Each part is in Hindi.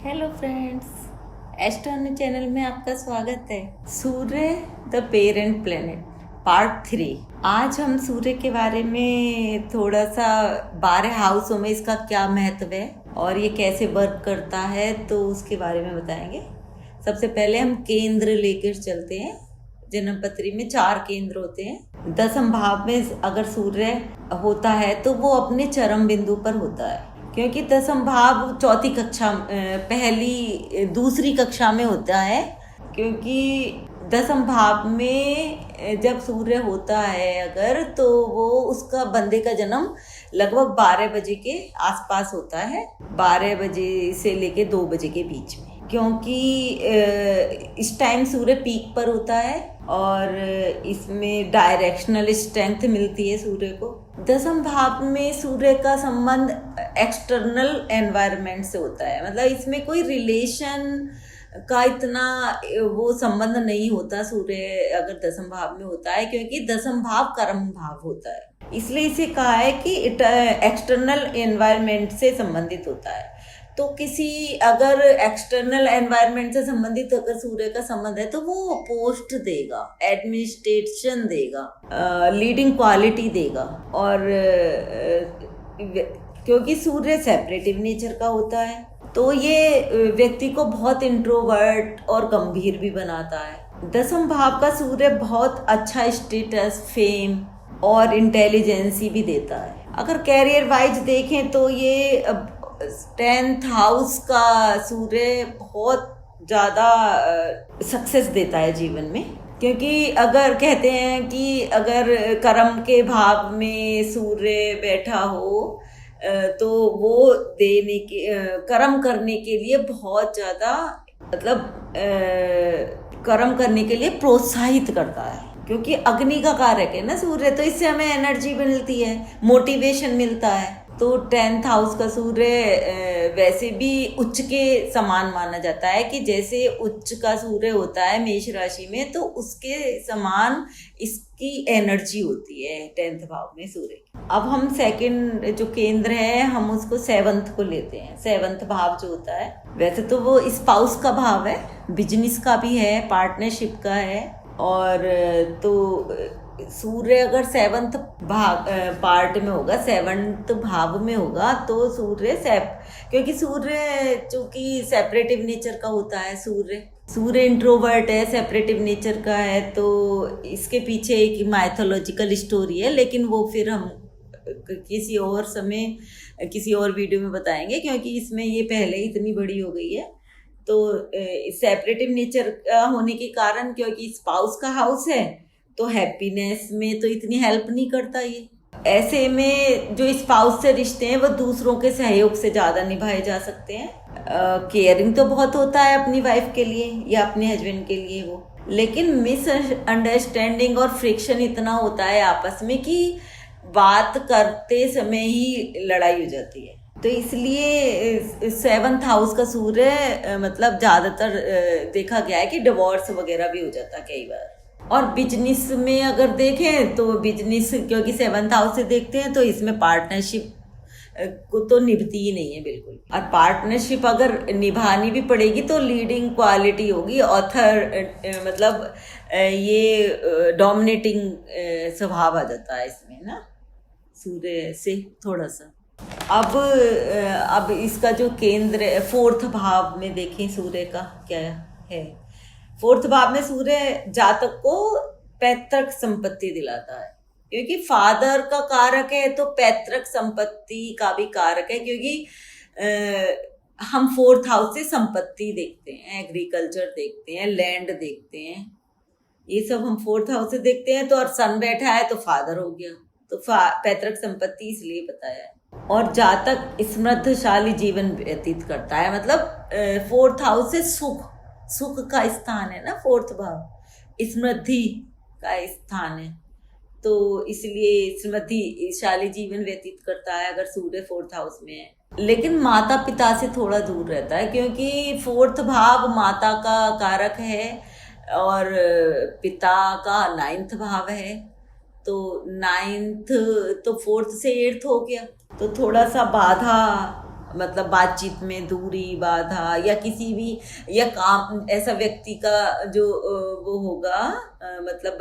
हेलो फ्रेंड्स, एस्ट्रोनॉमी चैनल में आपका स्वागत है। सूर्य द पेरेंट प्लेनेट पार्ट 3। आज हम सूर्य के बारे में थोड़ा सा 12 हाउसों में इसका क्या महत्व है और ये कैसे वर्क करता है तो उसके बारे में बताएंगे। सबसे पहले हम केंद्र लेकर चलते हैं। जन्मपत्री में 4 केंद्र होते हैं। दसम भाव में अगर सूर्य होता है तो वो अपने चरम बिंदु पर होता है, क्योंकि दसम भाव चौथी कक्षा पहली दूसरी कक्षा में होता है। क्योंकि दसम भाव में जब सूर्य होता है अगर, तो वो उसका बंदे का जन्म लगभग 12 बजे के आसपास होता है, 12 बजे से लेके 2 बजे के बीच में। क्योंकि इस टाइम सूर्य पीक पर होता है और इसमें डायरेक्शनल स्ट्रेंथ मिलती है सूर्य को। दसम भाव में सूर्य का संबंध एक्सटर्नल एनवायरनमेंट से होता है, मतलब इसमें कोई रिलेशन का इतना वो संबंध नहीं होता सूर्य अगर दसम भाव में होता है, क्योंकि दसम भाव कर्म भाव होता है। इसलिए इसे कहा है कि एक्सटर्नल एनवायरनमेंट से संबंधित होता है। तो किसी अगर एक्सटर्नल एनवायरनमेंट से संबंधित अगर सूर्य का संबंध है तो वो पोस्ट देगा, एडमिनिस्ट्रेशन देगा, लीडिंग क्वालिटी देगा। और क्योंकि सूर्य सेपरेटिव नेचर का होता है तो ये व्यक्ति को बहुत इंट्रोवर्ट और गंभीर भी बनाता है। दसम भाव का सूर्य बहुत अच्छा स्टेटस, फेम और इंटेलिजेंसी भी देता है। अगर कैरियर वाइज देखें तो ये 10th हाउस का सूर्य बहुत ज़्यादा सक्सेस देता है जीवन में। क्योंकि अगर कहते हैं कि अगर कर्म के भाव में सूर्य बैठा हो तो वो देने के कर्म करने के लिए बहुत ज़्यादा, मतलब कर्म करने के लिए प्रोत्साहित करता है। क्योंकि अग्नि का कारक है ना सूर्य, तो इससे हमें एनर्जी मिलती है, मोटिवेशन मिलता है। तो 10th हाउस का सूर्य वैसे भी उच्च के समान माना जाता है कि जैसे उच्च का सूर्य होता है मेष राशि में, तो उसके समान इसकी एनर्जी होती है 10th भाव में सूर्य। अब हम सेकंड जो केंद्र है हम उसको 7th को लेते हैं। 7th भाव जो होता है वैसे तो वो स्पाउस का भाव है, बिजनेस का भी है, पार्टनरशिप का है। और तो सूर्य अगर 7th भाग पार्ट में होगा, 7th भाव में होगा तो सूर्य क्योंकि सूर्य चूंकि सेपरेटिव नेचर का होता है, सूर्य इंट्रोवर्ट है, सेपरेटिव नेचर का है। तो इसके पीछे एक माइथोलॉजिकल स्टोरी है, लेकिन वो फिर हम किसी और समय किसी और वीडियो में बताएंगे, क्योंकि इसमें ये पहले ही इतनी बड़ी हो गई है। तो सेपरेटिव नेचर होने के कारण, क्योंकि स्पाउस का हाउस है तो हैप्पीनेस में तो इतनी हेल्प नहीं करता ये। ऐसे में जो स्पाउस से रिश्ते हैं वो दूसरों के सहयोग से ज़्यादा निभाए जा सकते हैं। केयरिंग तो बहुत होता है अपनी वाइफ के लिए या अपने हस्बैंड के लिए वो, लेकिन मिसअंडरस्टैंडिंग और फ्रिक्शन इतना होता है आपस में कि बात करते समय ही लड़ाई हो जाती है। तो इसलिए 7th हाउस का सूर्य मतलब ज़्यादातर देखा गया है कि डिवोर्स वगैरह भी हो जाता है कई बार। और बिजनेस में अगर देखें तो बिजनेस क्योंकि 7th हाउस से देखते हैं तो इसमें पार्टनरशिप को तो निभती ही नहीं है बिल्कुल। और पार्टनरशिप अगर निभानी भी पड़ेगी तो लीडिंग क्वालिटी होगी, ऑथर मतलब ये डोमिनेटिंग स्वभाव आ जाता है इसमें ना सूर्य से थोड़ा सा। अब इसका जो केंद्र 4th भाव में देखें सूर्य का क्या है। 4th भाव में सूर्य जातक को पैतृक संपत्ति दिलाता है, क्योंकि फादर का कारक है तो पैतृक संपत्ति का भी कारक है। क्योंकि हम 4th हाउस से संपत्ति देखते हैं, एग्रीकल्चर देखते हैं, लैंड देखते हैं, ये सब हम 4th हाउस से देखते हैं। तो और सन बैठा है तो फादर हो गया, तो पैतृक संपत्ति इसलिए बताया है। और जातक समृद्धशाली जीवन व्यतीत करता है, मतलब 4th हाउस से सुख का स्थान है ना 4th भाव, समृद्धि का स्थान है। तो इसलिए समृद्धिशाली जीवन व्यतीत करता है अगर सूर्य 4th हाउस में है। लेकिन माता पिता से थोड़ा दूर रहता है, क्योंकि 4th भाव माता का कारक है और पिता का 9th भाव है। तो 9th तो 4th से 8th हो गया, तो थोड़ा सा बाधा मतलब बातचीत में दूरी, बाधा, या किसी भी या काम, ऐसा व्यक्ति का जो वो होगा, मतलब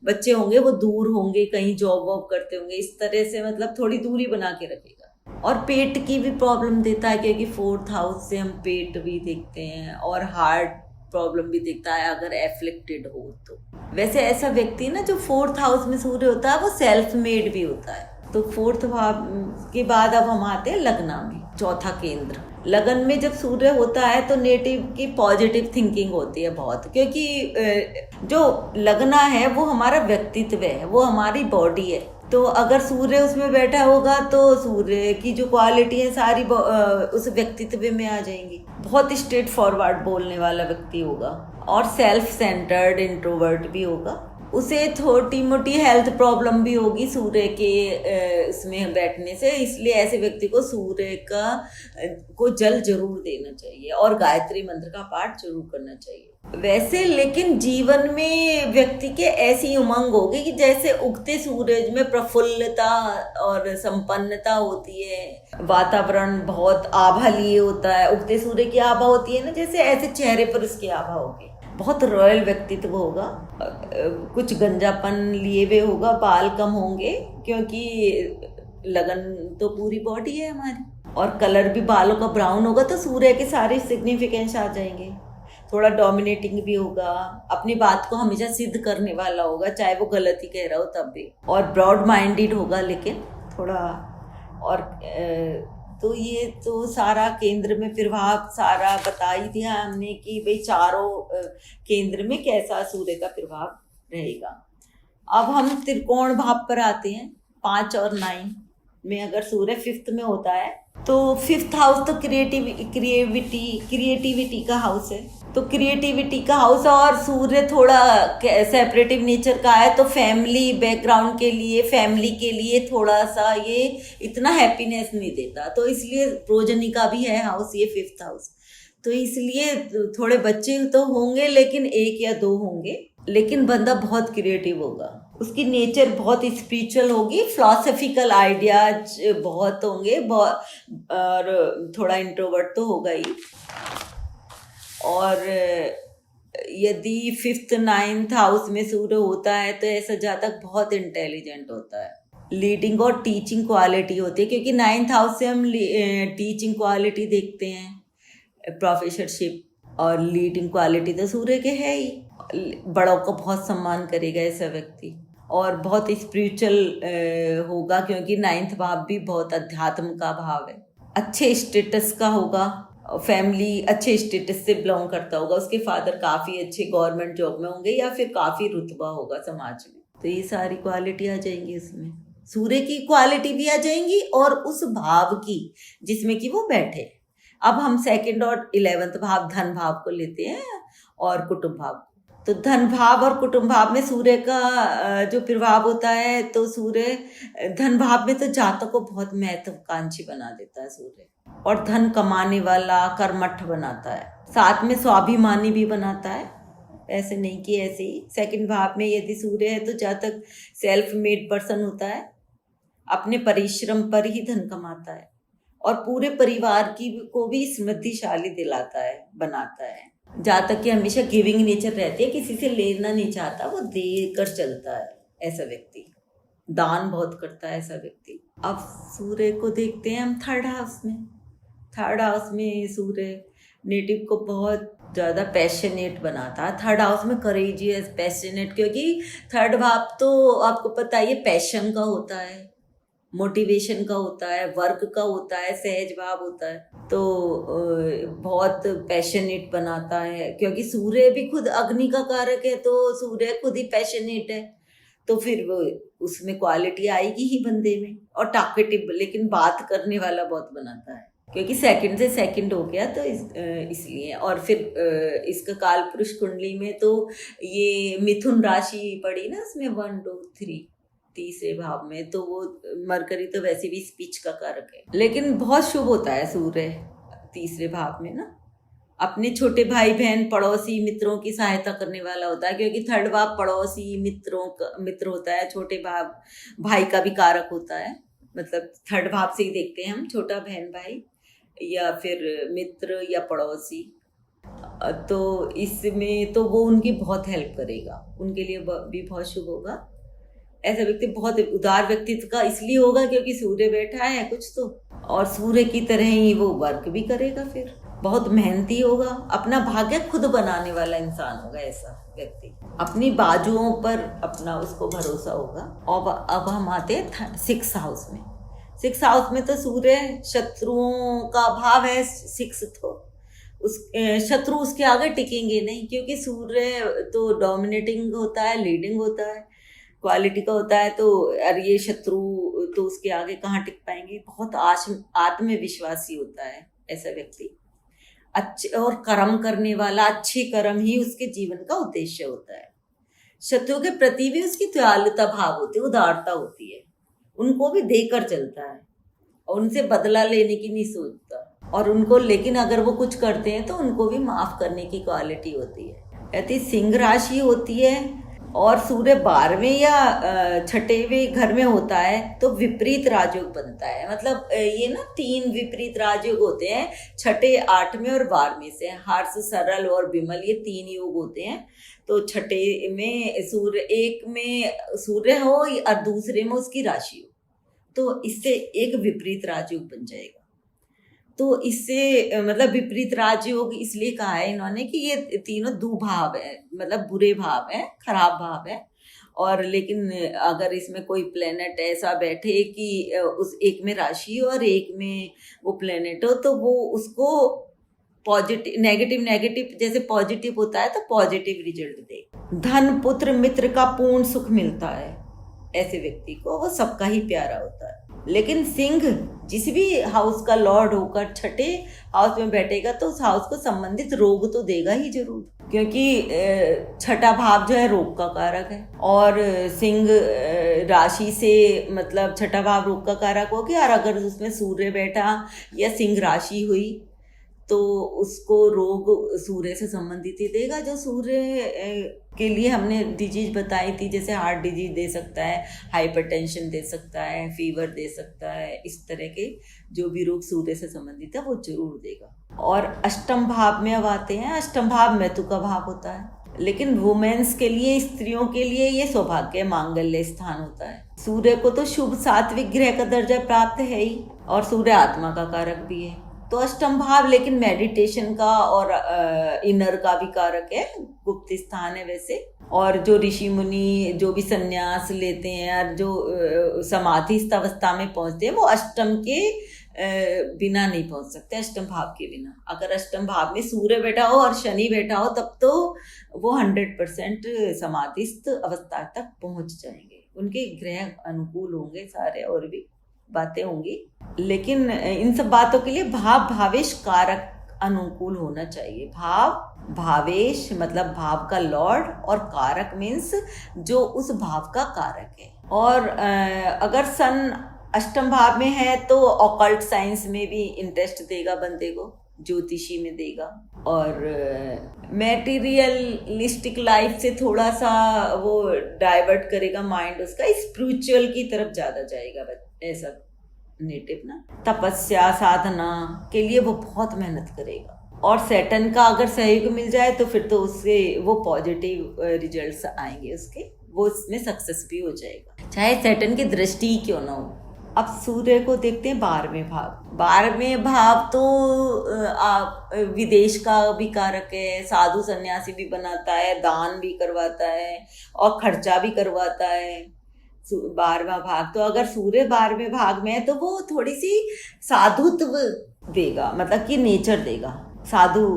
बच्चे होंगे वो दूर होंगे, कहीं जॉब वॉब करते होंगे, इस तरह से मतलब थोड़ी दूरी बना के रखेगा। और पेट की भी प्रॉब्लम देता है, क्योंकि 4th हाउस से हम पेट भी देखते हैं और हार्ट प्रॉब्लम भी देखता है अगर एफ्लिक्टेड हो तो। वैसे ऐसा व्यक्ति ना जो 4th हाउस में सूर्य होता है वो सेल्फ मेड भी होता है। तो 4th भाव के बाद अब हम आते हैं लग्न में, चौथा केंद्र। लगन में जब सूर्य होता है तो नेटिव की पॉजिटिव थिंकिंग होती है बहुत, क्योंकि जो लगना है वो हमारा व्यक्तित्व है, वो हमारी बॉडी है। तो अगर सूर्य उसमें बैठा होगा तो सूर्य की जो क्वालिटी है सारी उस व्यक्तित्व में आ जाएंगी। बहुत स्ट्रेट फॉरवर्ड बोलने वाला व्यक्ति होगा और सेल्फ सेंटर्ड इंट्रोवर्ट भी होगा। उसे थोड़ी मोटी हेल्थ प्रॉब्लम भी होगी सूर्य के इसमें बैठने से, इसलिए ऐसे व्यक्ति को सूर्य को जल जरूर देना चाहिए और गायत्री मंत्र का पाठ जरूर करना चाहिए। वैसे लेकिन जीवन में व्यक्ति के ऐसी उमंग होगी कि जैसे उगते सूरज में प्रफुल्लता और संपन्नता होती है, वातावरण बहुत आभा लिए होता है, उगते सूर्य की आभा होती है ना, जैसे ऐसे चेहरे पर उसकी आभा होगी। बहुत रॉयल व्यक्तित्व होगा, कुछ गंजापन लिए हुए होगा, बाल कम होंगे क्योंकि लगन तो पूरी बॉडी है हमारी, और कलर भी बालों का ब्राउन होगा तो सूर्य के सारे सिग्निफिकेंस आ जाएंगे। थोड़ा डोमिनेटिंग भी होगा, अपनी बात को हमेशा सिद्ध करने वाला होगा, चाहे वो गलत ही कह रहा हो तब भी, और ब्रॉड माइंडेड होगा लेकिन थोड़ा। और तो ये तो सारा केंद्र में प्रभाव सारा बता ही दिया हमने कि भाई चारों केंद्र में कैसा सूर्य का प्रभाव रहेगा। अब हम त्रिकोण भाव पर आते हैं। 5 और 9 में अगर सूर्य 5th में होता है तो 5th हाउस तो क्रिएटिविटी का हाउस है, तो क्रिएटिविटी का हाउस, और सूर्य थोड़ा सेपरेटिव नेचर का है, तो फैमिली बैकग्राउंड के लिए, फैमिली के लिए थोड़ा सा ये इतना हैप्पीनेस नहीं देता, तो इसलिए प्रोजनी का भी है हाउस ये 5th हाउस। तो इसलिए थोड़े बच्चे तो होंगे लेकिन 1 या 2 होंगे, लेकिन बंदा बहुत क्रिएटिव होगा, उसकी नेचर बहुत स्पिरिचुअल होगी, फिलोसफिकल आइडियाज बहुत होंगे, और थोड़ा इंट्रोवर्ट तो होगा ही। और यदि 5th 9th हाउस में सूर्य होता है तो ऐसा जातक बहुत इंटेलिजेंट होता है, लीडिंग और टीचिंग क्वालिटी होती है, क्योंकि 9th हाउस से हम टीचिंग क्वालिटी देखते हैं, प्रोफेसरशिप, और लीडिंग क्वालिटी तो सूर्य के है ही। बड़ों को बहुत सम्मान करेगा ऐसा व्यक्ति, और बहुत स्पिरिचुअल होगा, क्योंकि 9th भाव भी बहुत अध्यात्म का भाव है। अच्छे स्टेटस का होगा, फैमिली अच्छे स्टेटस से बिलोंग करता होगा, उसके फादर काफ़ी अच्छे गवर्नमेंट जॉब में होंगे या फिर काफ़ी रुतबा होगा समाज में, तो ये सारी क्वालिटी आ जाएंगी उसमें। सूर्य की क्वालिटी भी आ जाएंगी और उस भाव की जिसमें कि वो बैठे। अब हम 2nd और 11th भाव धन भाव को लेते हैं और कुटुंब भाव। तो धन भाव और कुटुंब भाव में सूर्य का जो प्रभाव होता है, तो सूर्य धन भाव में तो जातक को बहुत महत्वाकांक्षी बना देता है सूर्य, और धन कमाने वाला, कर्मठ बनाता है, साथ में स्वाभिमानी भी बनाता है। ऐसे नहीं कि ऐसे ही 2nd भाव में यदि सूर्य है तो जातक सेल्फ मेड पर्सन होता है, अपने परिश्रम पर ही धन कमाता है, और पूरे परिवार को भी समृद्धिशाली दिलाता है, बनाता है। जातक की हमेशा गिविंग नेचर रहती है, किसी से लेना नहीं चाहता, वो देकर चलता है ऐसा व्यक्ति, दान बहुत करता है ऐसा व्यक्ति। अब सूर्य को देखते हैं हम 3rd हाउस में। 3rd हाउस में सूर्य नेटिव को बहुत ज़्यादा पैशनेट बनाता है। 3rd हाउस में करेजियस, पैशनेट, क्योंकि 3rd भाव तो आपको पता है ये पैशन का होता है, मोटिवेशन का होता है, वर्क का होता है, सहज भाव होता है, तो बहुत पैशनेट बनाता है, क्योंकि सूर्य भी खुद अग्नि का कारक है, तो सूर्य खुद ही पैशनेट है, तो फिर वो उसमें क्वालिटी आएगी ही बंदे में। और टॉकेटिव, लेकिन बात करने वाला बहुत बनाता है, क्योंकि 2nd से 2nd हो गया तो इसलिए। और फिर इसका काल पुरुष कुंडली में तो ये मिथुन राशि पड़ी ना, उसमें 1 2 3 तीसरे भाव में, तो वो मरकरी तो वैसे भी स्पीच का कारक है, लेकिन बहुत शुभ होता है सूर्य 3रे भाव में ना। अपने छोटे भाई बहन, पड़ोसी, मित्रों की सहायता करने वाला होता है, क्योंकि 3rd भाव पड़ोसी मित्र होता है, छोटे भाई का भी कारक होता है, मतलब थर्ड भाव से ही देखते हैं हम, छोटा बहन भाई या फिर मित्र या पड़ोसी। तो इसमें तो वो उनकी बहुत हेल्प करेगा, उनके लिए भी बहुत शुभ होगा। ऐसा व्यक्ति बहुत उदार व्यक्तित्व का इसलिए होगा क्योंकि सूर्य बैठा है कुछ तो, और सूर्य की तरह ही वो वर्क भी करेगा, फिर बहुत मेहनती होगा, अपना भाग्य खुद बनाने वाला इंसान होगा ऐसा व्यक्ति, अपनी बाजुओं पर अपना उसको भरोसा होगा। और अब हम आते हैं 6th हाउस में। 6th हाउस में तो सूर्य शत्रुओं का भाव है 6, तो उस शत्रु उसके आगे टिकेंगे नहीं, क्योंकि सूर्य तो डोमिनेटिंग होता है, लीडिंग होता है, क्वालिटी का होता है। तो अरे ये शत्रु तो उसके आगे कहाँ टिक पाएंगे। बहुत आत्मविश्वासी होता है ऐसा व्यक्ति, अच्छे और कर्म करने वाला, अच्छे कर्म ही उसके जीवन का उद्देश्य होता है। शत्रुओं के प्रति भी उसकी दयालुता भाव होती है, उदारता होती है, उनको भी देकर चलता है और उनसे बदला लेने की नहीं सोचता, और उनको लेकिन अगर वो कुछ करते हैं तो उनको भी माफ करने की क्वालिटी होती है। यदि सिंह राशि होती है और सूर्य 12वें या 6वें घर में होता है तो विपरीत राजयोग बनता है। मतलब ये ना 3 विपरीत राजयोग होते हैं, 6, 8वें और 12वें से। हर्ष, सरल और विमल, ये 3 योग होते हैं। तो 6 में सूर्य, 1 में सूर्य हो और दूसरे में उसकी राशि हो, तो इससे एक विपरीत राजयोग बन जाएगा। तो इससे मतलब विपरीत राजयोग इसलिए कहा है इन्होंने कि ये तीनों दुभाव है, मतलब बुरे भाव है, खराब भाव है। और लेकिन अगर इसमें कोई प्लेनेट ऐसा बैठे कि उस एक में राशि हो और एक में वो प्लेनेट हो, तो वो उसको पॉजिटिव नेगेटिव जैसे पॉजिटिव होता है तो पॉजिटिव रिजल्ट दे। धन, पुत्र, मित्र का पूर्ण सुख मिलता है ऐसे व्यक्ति को, वो सबका ही प्यारा होता है। लेकिन सिंह जिस भी हाउस का लॉर्ड होकर 6ठे हाउस में बैठेगा तो उस हाउस को संबंधित रोग तो देगा ही जरूर, क्योंकि 6ठा भाव जो है रोग का कारक है। और सिंह राशि से मतलब 6ठा भाव रोग का कारक हो गया, और अगर उसमें सूर्य बैठा या सिंह राशि हुई तो उसको रोग सूर्य से संबंधित ही देगा। जो सूर्य के लिए हमने डिजीज बताई थी, जैसे हार्ट डिजीज दे सकता है, हाइपरटेंशन दे सकता है, फीवर दे सकता है, इस तरह के जो भी रोग सूर्य से संबंधित है वो जरूर देगा। और अष्टम भाव में अब आते हैं। अष्टम भाव मृत्यु का भाव होता है, लेकिन वुमेन्स के लिए, स्त्रियों के लिए ये सौभाग्य मांगल्य स्थान होता है। सूर्य को तो शुभ सात्विक ग्रह का दर्जा प्राप्त है ही, और सूर्य आत्मा का कारक भी है। तो अष्टम भाव लेकिन मेडिटेशन का और इनर का भी कारक है, गुप्त स्थान है वैसे। और जो ऋषि मुनि जो भी संन्यास लेते हैं और जो समाधिस्थ अवस्था में पहुंचते हैं वो अष्टम के बिना नहीं पहुंच सकते, अष्टम भाव के बिना। अगर अष्टम भाव में सूर्य बैठा हो और शनि बैठा हो तब तो वो 100% समाधिस्थ अवस्था तक पहुंच जाएंगे, उनके ग्रह अनुकूल होंगे सारे, और भी बातें होंगी। लेकिन इन सब बातों के लिए भाव भावेश कारक अनुकूल होना चाहिए। भाव भावेश मतलब भाव का लॉर्ड, और कारक मीन्स जो उस भाव का कारक है। और अगर सन अष्टम भाव में है तो ऑकल्ट साइंस में भी इंटरेस्ट देगा बंदे को, ज्योतिषी में देगा, और मैटेरियलिस्टिक लाइफ से थोड़ा सा वो डाइवर्ट करेगा माइंड उसका, स्पिरिचुअल की तरफ ज़्यादा जाएगा ऐसा नेटिव ना। तपस्या साधना के लिए वो बहुत मेहनत करेगा, और सैटर्न का अगर सहयोग मिल जाए तो फिर तो उससे वो पॉजिटिव रिजल्ट्स आएंगे उसके, वो इसमें सक्सेस भी हो जाएगा, चाहे सैटर्न की दृष्टि क्यों ना हो। अब सूर्य को देखते हैं 12वें भाव। 12वें भाव तो विदेश का भी कारक है, साधु सन्यासी भी बनाता है, दान भी करवाता है और खर्चा भी करवाता है 12वां भाग। तो अगर सूर्य 12वें भाग में है तो वो थोड़ी सी साधुत्व देगा, मतलब कि नेचर देगा, साधु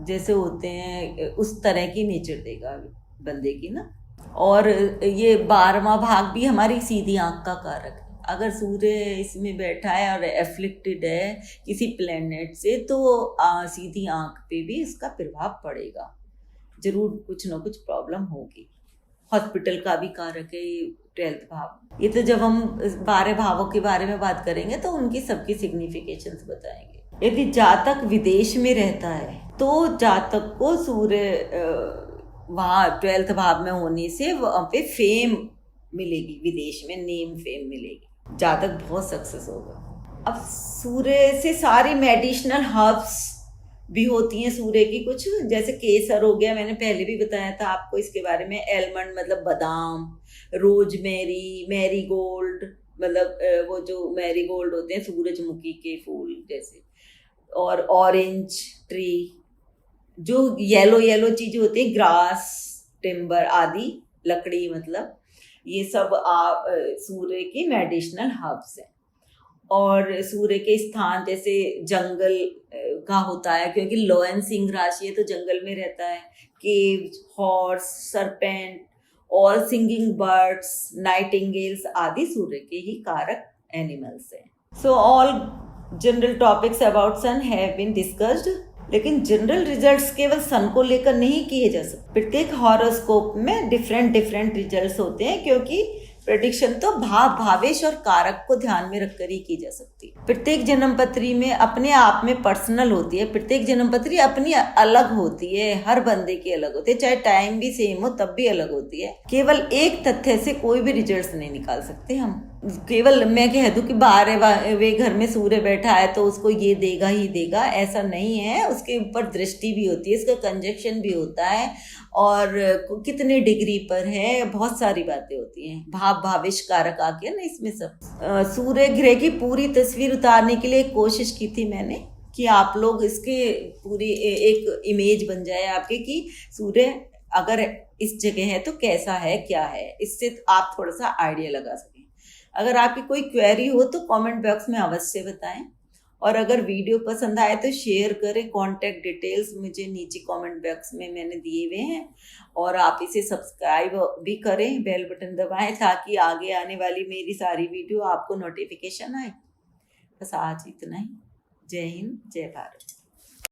जैसे होते हैं उस तरह की नेचर देगा बंदे की ना। और ये 12वां भाग भी हमारी सीधी आंख का कारक है। अगर सूर्य इसमें बैठा है और एफ्लिक्टेड है किसी प्लेनेट से तो सीधी आंख पे भी इसका प्रभाव पड़ेगा, जरूर कुछ ना कुछ प्रॉब्लम होगी। हॉस्पिटल का भी कारक है 12th भाव। ये तो जब हम 12 भावों के बारे में बात करेंगे तो उनकी सबकी सिग्निफिकेशंस बताएंगे। यदि जातक विदेश में रहता है तो जातक को सूर्य वहाँ 12th भाव में होने से वहाँ पे फेम मिलेगी, विदेश में नेम फेम मिलेगी। जातक बहुत सक्सेस होगा। अब सूर्य से सारी मेडिसिनल हर्ब्स भी होती हैं सूर्य की कुछ, जैसे केसर हो गया, मैंने पहले भी बताया था आपको इसके बारे में। एलमंड मतलब बादाम, रोजमेरी, मैरीगोल्ड मतलब वो जो मैरीगोल्ड होते हैं सूरजमुखी के फूल जैसे, और ऑरेंज ट्री, जो येलो येलो चीज होती है, ग्रास, टिम्बर आदि, लकड़ी मतलब, ये सब सूर्य की मेडिसिनल हर्ब्स हैं। और सूर्य के स्थान जैसे जंगल का होता है, क्योंकि लोएन सिंह राशि है तो जंगल में रहता है। Cave, horse, serpent, all singing birds, nightingales आदि सूर्य के ही कारक एनिमल्स हैं। So all general topics about sun have been discussed, लेकिन जनरल रिजल्ट्स केवल सन को लेकर नहीं किए जा सकते। प्रत्येक हॉरोस्कोप में डिफरेंट डिफरेंट रिजल्ट्स होते हैं, क्योंकि प्रेडिक्शन तो भाव, भावेश और कारक को ध्यान में रखकर ही की जा सकती है। प्रत्येक जन्मपत्री में अपने आप में पर्सनल होती है, प्रत्येक जन्मपत्री अपनी अलग होती है, हर बंदे की अलग होती है, चाहे टाइम भी सेम हो तब भी अलग होती है। केवल एक तथ्य से कोई भी रिजल्ट्स नहीं निकाल सकते हम। केवल मैं कह दूं कि 12वें घर में सूर्य बैठा है तो उसको ये देगा ही देगा, ऐसा नहीं है। उसके ऊपर दृष्टि भी होती है, इसका कंजक्शन भी होता है, और कितने डिग्री पर है, बहुत सारी बातें होती हैं। भाव भावेश कारक आ गया ना इसमें सब। सूर्य ग्रह की पूरी तस्वीर उतारने के लिए कोशिश की थी मैंने, कि आप लोग इसके पूरी एक इमेज बन जाए आपके, कि सूर्य अगर इस जगह है तो कैसा है, क्या है, इससे आप थोड़ा सा आइडिया लगा सकें। अगर आपकी कोई क्वेरी हो तो कमेंट बॉक्स में अवश्य बताएं, और अगर वीडियो पसंद आए तो शेयर करें। कॉन्टैक्ट डिटेल्स मुझे नीचे कमेंट बॉक्स में मैंने दिए हुए हैं, और आप इसे सब्सक्राइब भी करें, बेल बटन दबाएं, ताकि आगे आने वाली मेरी सारी वीडियो आपको नोटिफिकेशन आए। बस आज इतना ही। जय हिंद, जय भारत।